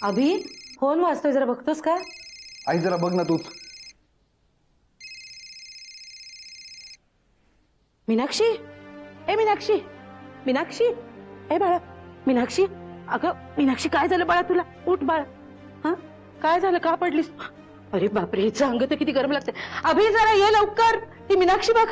अभि phone वाजतोय, जरा बघतोस का? आई जरा बघ ना तूच. मीनाक्षी, ए मीनाक्षी, मीनाक्षी, ए बाळा, मीनाक्षी, अगं मीनाक्षी काय झालं बाळा तुला? उठ बाळा. हा काय झालं, का पडलीस? अरे बापरे, हिचं अंग तर किती गरम लागते. अभि जरा ये लवकर, ती मीनाक्षी बघ.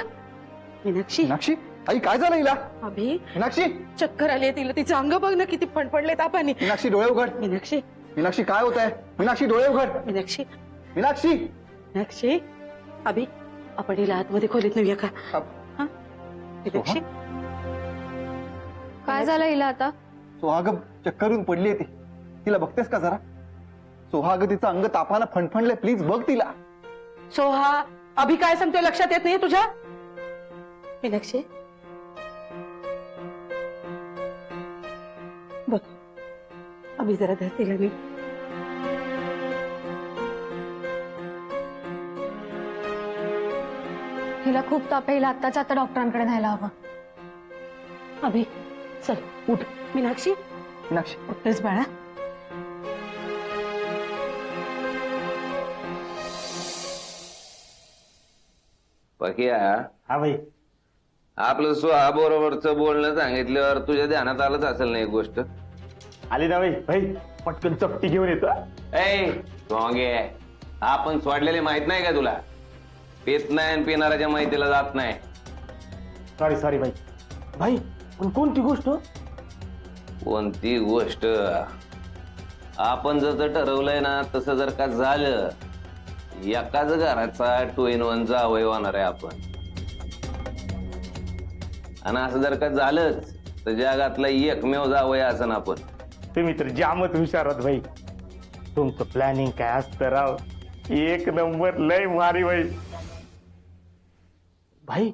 मीनाक्षी, मीनाक्षी, आई काय झालं हिला? अभि मीनाक्षी, चक्कर आली आहे तिला, तिचं अंग बघ ना किती फडफडले तापाने. मीनाक्षी डोळे उघड. मीनाक्षी, मीनाक्षी काय होत आहे? मीनाक्षी डोळे उघड. मीनाक्षी, मीनाक्षी. मीनाक्षी, अभि आपण हिला आतमध्ये खोलीत नेऊया का? हा मीनाक्षी, काय झालं हिला आता? सोहाग चक्करून पडली आहे ती, तिला बघतेस का जरा? सोहाग तिचं अंग तापानं फणफणले, प्लीज बघ तिला. सोहा, अभि काय सांगतोय लक्षात येत नाही तुझ्या? मीनाक्षी बघ, अभि जरा धरतीला मी. हिला खूप ताप आहे, हिला आत्ताच्या आता डॉक्टरांकडे न्यायला हवं. अभि चल उठ. मीनाक्षी, मीनाक्षी, उठतेस बाळा? पक्या, हा भाई. आपलं सोहा बरोबरच बोलणं सांगितल्यावर तुझ्या ध्यानात आलंच असेल ना एक गोष्ट. आली ना भाई. भाई पटकन चपटी घेऊन येतो. ऐ सोंगे, आपण सोडलेले माहित नाही का तुला? पित नाही आणि पिणाऱ्याच्या माहितीला जात नाही. सॉरी सॉरी भाई. भाई पण कोणती गोष्ट? कोणती गोष्ट? आपण जसं ठरवलंय ना तसं जर का झालं, एकाच घराचा 2 in 1 जावई होणार आहे आपण. आणि असं जर का झालंच तर जगातला एकमेव जावई असं आपण. तुम्ही तर जामच हुशार आहात भाई. तुमचं प्लॅनिंग काय असतं राव, एक नंबर, लय भारी भाई. भाई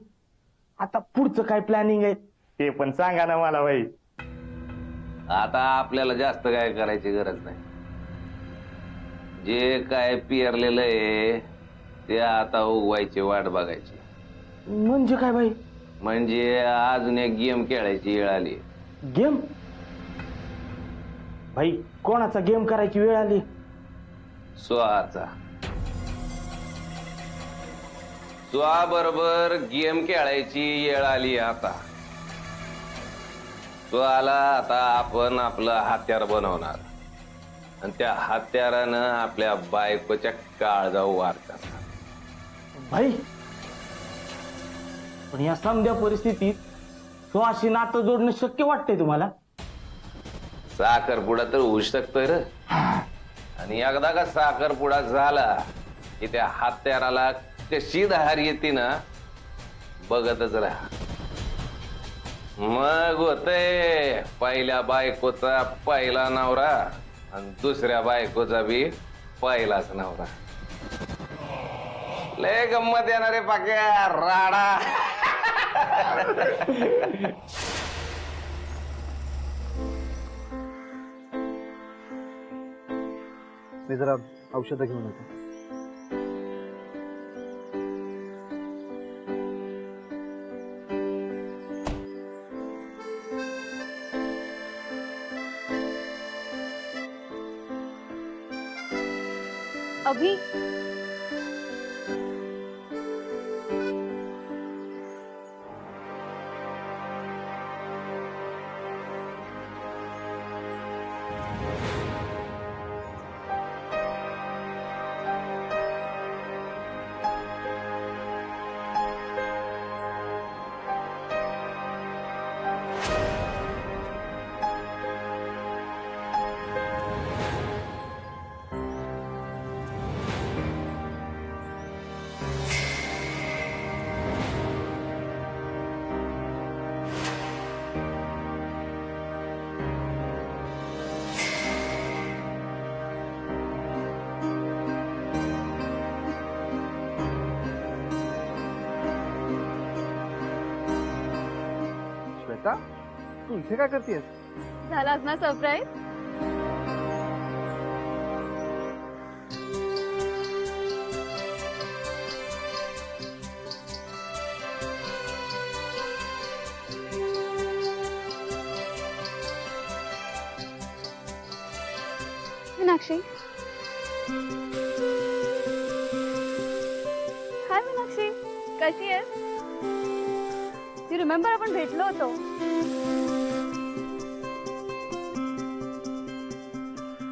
आता पुढचं काय प्लॅनिंग आहे ते पण सांगा ना मला भाई. आता आपल्याला जास्त काय करायची गरज नाही. जे काय पेरलेलं आहे ते आता उगवायची वाट बघायची. म्हणजे काय भाई? म्हणजे अजून एक गेम खेळायची वेळ आली. गेम? भाई कोणाचा गेम करायची वेळ आली? स्वाचा. स्वा बरोबर गेम खेळायची वेळ आली आता. स्वाला आता आपण आपलं हत्यार बनवणार आणि त्या हत्यारानं आपल्या बायकोच्या काळजाऊ वार करणार. भाई पण या समध्या परिस्थितीत स्वाशी नातं जोडणं शक्य वाटतंय तुम्हाला? साखरपुडा तर होऊ शकतोय रे. आणि एकदा का साखरपुडा झाला की त्या हत्याराला कशी धार येते ना, बघतच राहा. मग होतंय पहिल्या बायकोचा पहिला नवरा आणि दुसऱ्या बायकोचा बी पहिलाच नवरा. लय गंमत येणारे पाक्या राडा. मी जरा औषधं घेऊन येतो. अभि, श्वेता, तू इथे काय करतेस? झालाच ना सरप्राईज? मीनाक्षी. हाय मीनाक्षी, कशी आहेस? यू रिमेंबर आपण भेटलो होतो.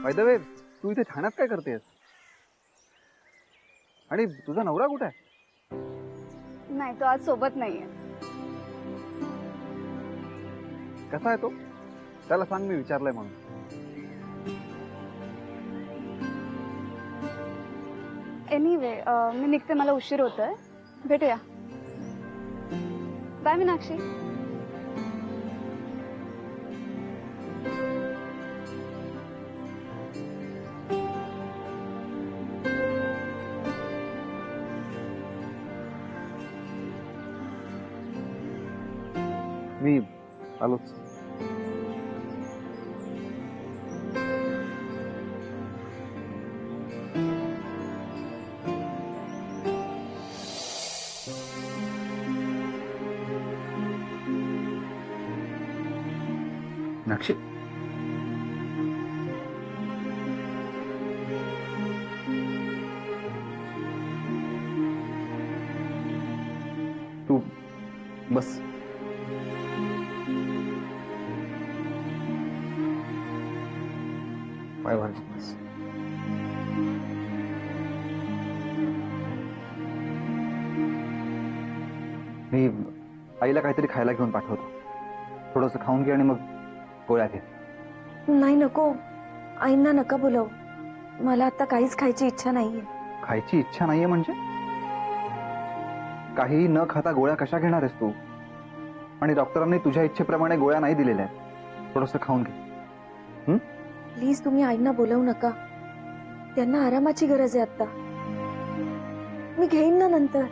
बाय द वे, तू इथे ठाण्यात काय करतेस? आणि तुझा नवरा कुठे आहे? नाही, तो आज सोबत नाहीये. कसा आहे तो? त्याला सांग मी विचारलंय म्हणून. एनिवे, मी निघते, मला उशीर होतोय. भेटूया. बाय मीनाक्षी. मी आलोच. मीनाक्षी, तू बस. पायवर बस. मी आईला काहीतरी खायला घेऊन पाठवतो. थोडंसं खाऊन घे आणि मग गोळ्या घे. नाही नको, आईंना नका बोलव. मला आता काहीच खायची इच्छा नाहीये. खायची इच्छा नाहीये म्हणजे? काही न खाता गोळ्या कशा घेणार आहेस तू? आणि डॉक्टरांनी तुझ्या इच्छेप्रमाणे गोळ्या नाही दिलेल्या आहेत. थोडंसं खाऊन घे. प्लीज तुम्ही आईंना बोलवू नका. त्यांना आरामाची गरज आहे आता. मी घेईन ना नंतर.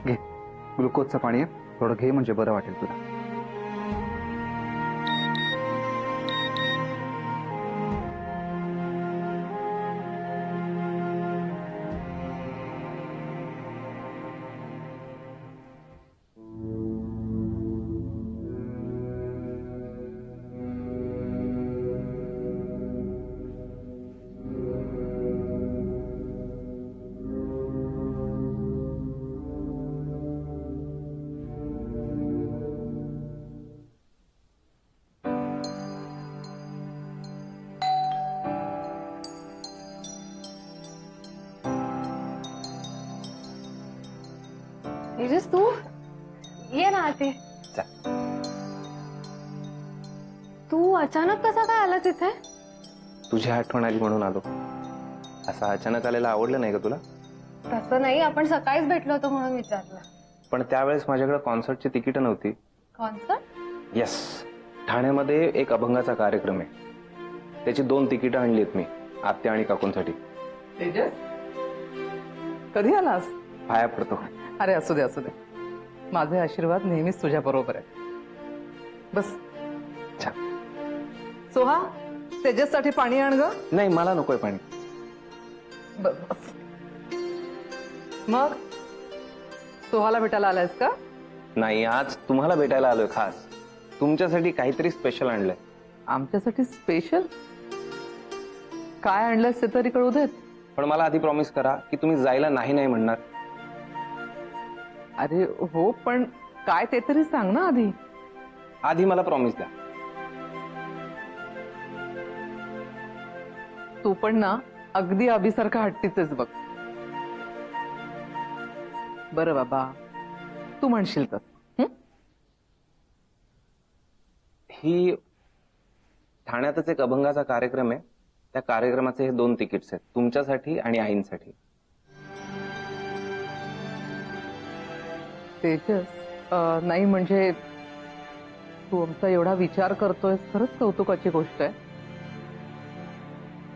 घे, ग्लुकोजचं पाणी आहे. थोडं घे म्हणजे बरं वाटेल तुला. तेजस, तू ये ना आते. तू अचानक कसा काय आलास इथे? तुझी आठवण आली म्हणून आलो. असं अचानक आलेला आवडलं नाही का तुला? तसं नाही, आपण सकाळीच भेटलो होतो म्हणून विचारलं. पण त्यावेळेस माझ्याकडे कॉन्सर्टची तिकीटं नव्हती. कॉन्सर्ट? येस, ठाण्यामध्ये एक अभंगाचा कार्यक्रम आहे. त्याची 2 तिकीटं आणलीत मी, आत्या आणि काकूंसाठी. तेजस, कधी आलास? पाया पडतो. अरे असू दे असू दे. माझे आशीर्वाद नेहमीच तुझ्या बरोबर आहे. बस. छान. सोहा, तेजससाठी पाणी आण ग. नाही, मला नकोय पाणी. बस बस. मग सोहाला भेटायला आलायस का? नाही, आज तुम्हाला भेटायला आलोय खास. तुमच्यासाठी काहीतरी स्पेशल आणलंय. आमच्यासाठी स्पेशल काय आणलंयस ते तरी कळू देत. पण मला आधी प्रॉमिस करा की तुम्ही जायला नाही नाही म्हणणार. अरे हो, पण काय ते तरी सांग ना आधी. आधी मला प्रॉमिस द्या. तू पण ना अगदी अभिसारखा हट्टीचेच बघ. बरं बाबा, तू म्हणशील तर. ही ठाण्यातच एक अभंगाचा कार्यक्रम आहे. त्या कार्यक्रमाचे हे 2 तिकीट्स आहेत, तुमच्यासाठी आणि आईंसाठी. तेजस, नाही म्हणजे तू आमचा एवढा विचार करतोय, खरंच कौतुकाची गोष्ट आहे.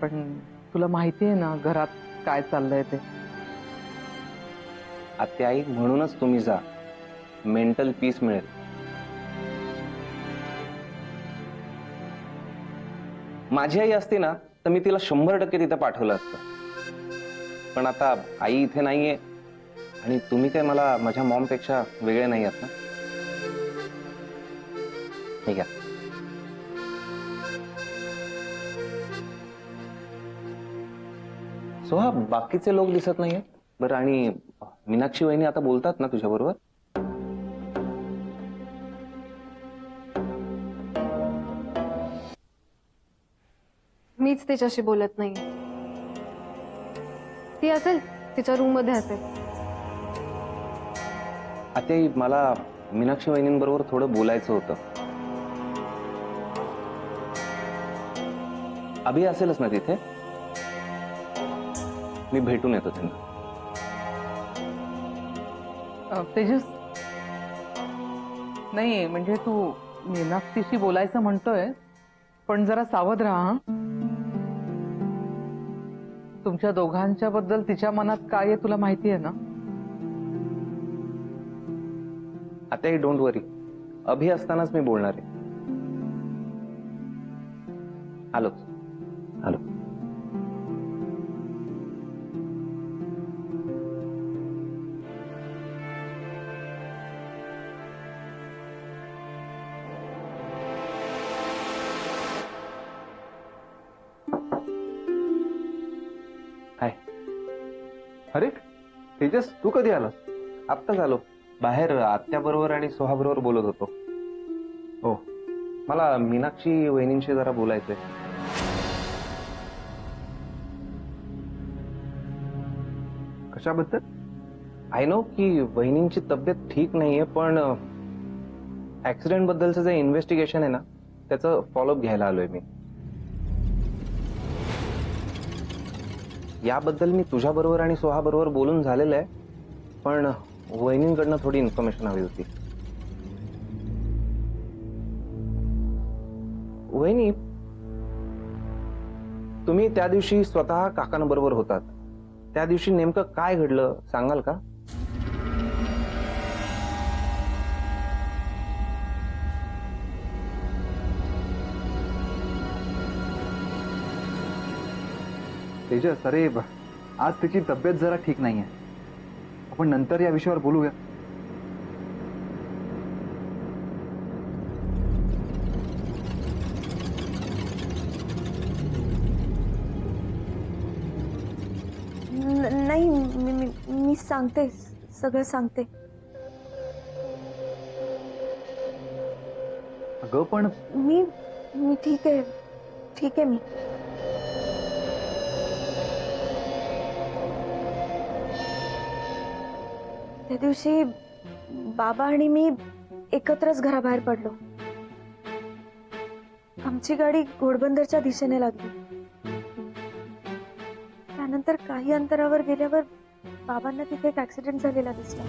पण तुला माहिती आहे ना घरात काय चाललंय ते. आत्या आई म्हणूनच तुम्ही जा, मेंटल पीस मिळेल. माझी आई असती ना तर मी तिला 100% तिथे पाठवलं असतं. पण आता आई इथे नाहीये आणि तुम्ही काय मला माझ्या मॉम पेक्षा वेगळे नाही आहात ना. ठीक आहे. सोहा, बाकीचे लोक दिसत नाहीये बरं. आणि मीनाक्षी वहिनी आता बोलतात ना तुझ्या बरोबर? मीच तिच्याशी बोलत नाही. ती असेल तिच्या रूम मध्ये असेल. आता मला मीनाक्षी वहिनींबरोबर थोडं बोलायचं होतं. अभि असेलच ना तिथे? मी भेटून येतो त्यांना. तेजस, नाही म्हणजे तू मीनाक्षीशी बोलायचं म्हणतोय, पण जरा सावध राहा. तुमच्या दोघांच्या बद्दल तिच्या मनात काय आहे तुला माहिती आहे ना? आता डोंट वरी, अभि असतानाच मी बोलणार आहे. आलोच. आलो. हाय. अरे तेजस, तू कधी आलास? आत्ताच आलो. बाहेर आत्याबरोबर आणि सोहाबरोबर बोलत होतो. हो. मला मीनाक्षी वहिनींशी जरा बोलायचंय. कशाबद्दल? आय नो की वहिनींची तब्येत ठीक नाहीये, पण ऍक्सिडेंट बद्दलचं जे इन्व्हेस्टिगेशन आहे ना त्याचं फॉलोअप घ्यायला आलोय मी. याबद्दल मी तुझ्या बरोबर आणि सोहा बरोबर बोलून झालेलं आहे, पण वहिनींकडनं थोडी इन्फॉर्मेशन हवी होती. वहिनी, तुम्ही त्या दिवशी स्वतः काकांबरोबर होतात. त्या दिवशी नेमकं काय घडलं सांगाल का? तेजस, अरे आज तिची तब्येत जरा ठीक नाहीये. आपण नंतर या विषयावर बोलूया. नाही, मी सांगते, सगळं सांगते. अगं पण मी ठीक आहे, ठीक आहे. मी त्या दिवशी बाबा आणि मी एकत्रच घराबाहेर पडलो. आमची गाडी घोडबंदरच्या दिशेने लागली. त्यानंतर काही अंतरावर गेल्यावर बाबांना तिथे एक ऍक्सिडेंट झालेला दिसला.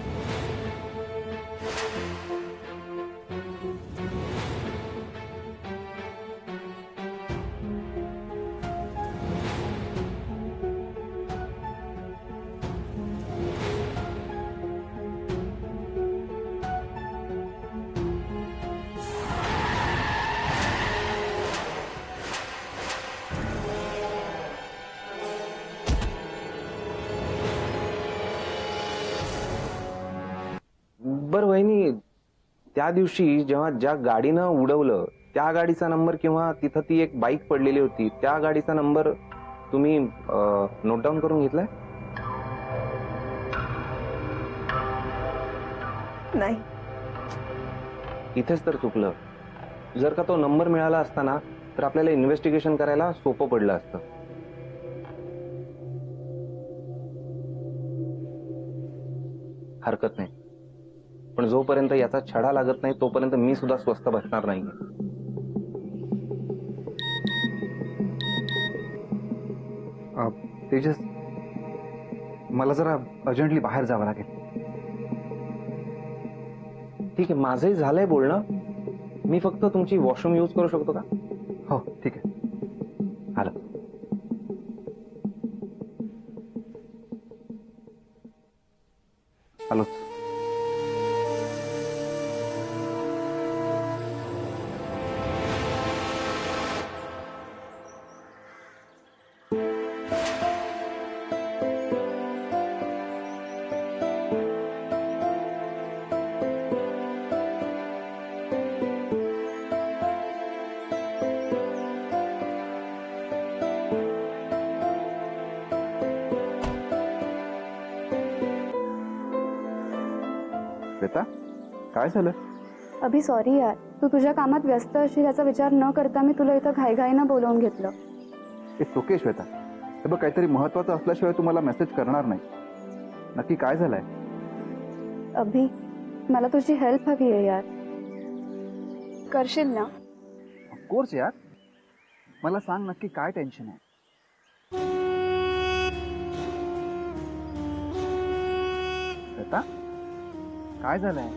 बर वहिनी, त्या दिवशी जेव्हा ज्या गाडीनं उडवलं त्या गाडीचा नंबर किंवा तिथं ती एक बाईक पडलेली होती त्या गाडीचा नंबर तुम्ही नोट डाऊन करून घेतलाय? नाही. इथेच तर चुकलं. जर का तो नंबर मिळाला असता ना तर आपल्याला इन्व्हेस्टिगेशन करायला सोपं पडलं असतं. हरकत नाही, पण जोपर्यंत याचा छडा लागत नाही तोपर्यंत मी सुद्धा स्वस्थ बसणार नाही. तेजस, मला जरा अर्जंटली बाहेर जावं लागेल. ठीक आहे, माझंही झालंय बोलणं. मी फक्त तुमची वॉशरूम यूज करू शकतो का? हो ठीक आहे. आलं. श्वेता काय झालं? अभि सॉरी यार, तू तुझ्या कामात व्यस्त असेल याचा विचार न करता मी तुला इथं घाईघाईनं बोलावून घेतलं. It's okay Shweta. हे बघ, काहीतरी महत्वाचं असल्याशिवाय तू मला मेसेज करणार नाही. नक्की काय झालंय? अभि, मला तुझी हेल्प हवी आहे यार. करशील ना? ऑफकोर्स यार. मला सांग नक्की काय टेन्शन आहे? श्वेता काय झालंय?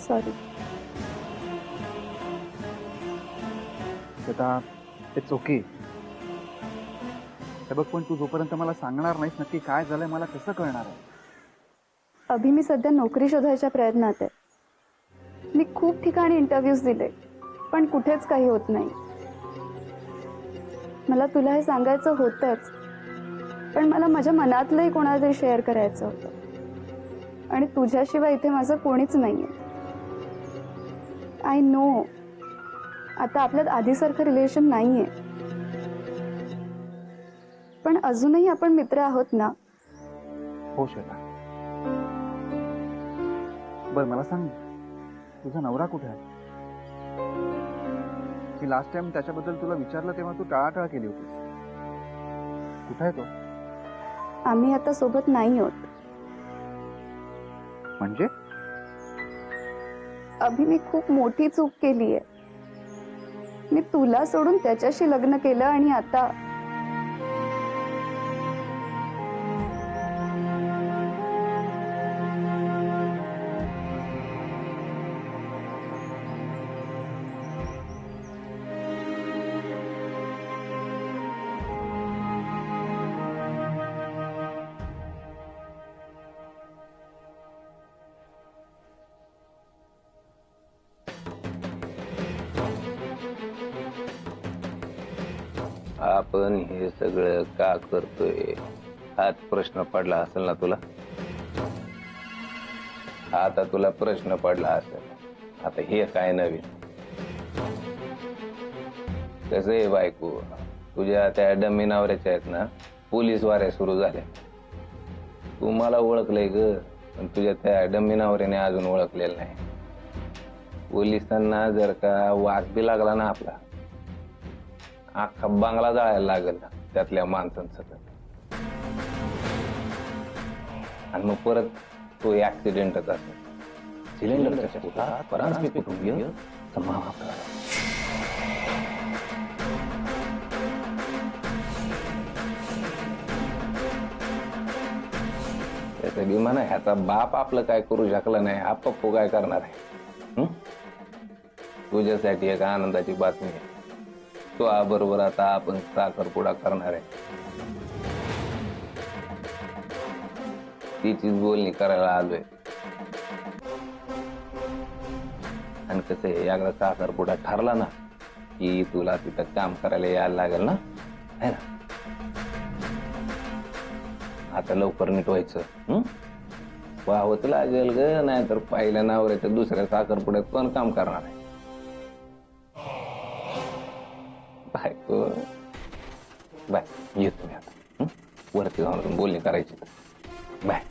सॉरी. Shweta it's okay. हे बघ, पण तू जोपर्यंत मला सांगणार नाहीस नक्की काय झालंय मला कसं कळणार आहे? अभि, मी सध्या नोकरी शोधायच्या प्रयत्नात आहे. मी खूप ठिकाणी इंटरव्ह्यूज दिले पण कुठेच काही होत नाही. मला तुला हे सांगायचं होतंच, पण मला माझ्या मनातलंही कोणाला तरी शेअर करायचं होतं आणि तुझ्याशिवाय इथे माझं कोणीच नाहीये. आय नो आता आपल्यात आधीसारखं रिलेशन नाहीये, पण अजूनही आपण मित्र आहोत ना. हो श्वेता. बर मला सांग, तुझा नवरा कुठे आहे? मी लास्ट टाइम त्याच्याबद्दल तुला विचारलं तेव्हा तू टाळाटाळ केली होती. कुठे आहे तो? आम्ही आता सोबत नाही आहोत. म्हणजे? अभि, मी खूप मोठी चूक केली आहे. मी तुला सोडून त्याच्याशी लग्न केलं आणि आता आपण हे सगळं का करतोय हाच प्रश्न पडला असेल ना तुला. आता तुला प्रश्न पडला असेल, आता हे काय नवीन? कसं आहे बायको, तुझ्या त्या डम्मी नवऱ्याच्या आहेत ना पोलीस वाऱ्या सुरू झाल्या. तू मला ओळखलंय ग, पण तुझ्या त्या डम्मी नवऱ्याने अजून ओळखलेलं नाही. पोलिसांना जर का वाघ बी लागला ना आपला, अख्खा बांगला जाळायला लागेल त्यातल्या माणसांसकट. आणि मग परत तो ऍक्सिडेंटच असेल. सिलेंडरच्या पोटात परांजपे कुटुंबीय समाप्त. त्याचं विमान आहे, ह्याचा बाप आपलं काय करू शकला नाही, हा पप्पू काय करणार आहे? तुझ्यासाठी एक आनंदाची बातमी आहे. तो बरोबर आता आपण साखरपुडा करणार आहे. तिचीच बोलणी करायला आलोय. आणि कसं आहे, एकदा साखरपुडा ठरला ना की तुला तिथं काम करायला यायला लागेल ना, है ना? आता लवकर नीट व्हायचं. वाहवत लागेल ग, नाहीतर पहिल्या नवऱ्याच्या दुसऱ्या साखरपुड्यात पण काम करणार आहे. बायको बाय, येतो मी आता. वरती जाऊन बोलणी करायची. बाय.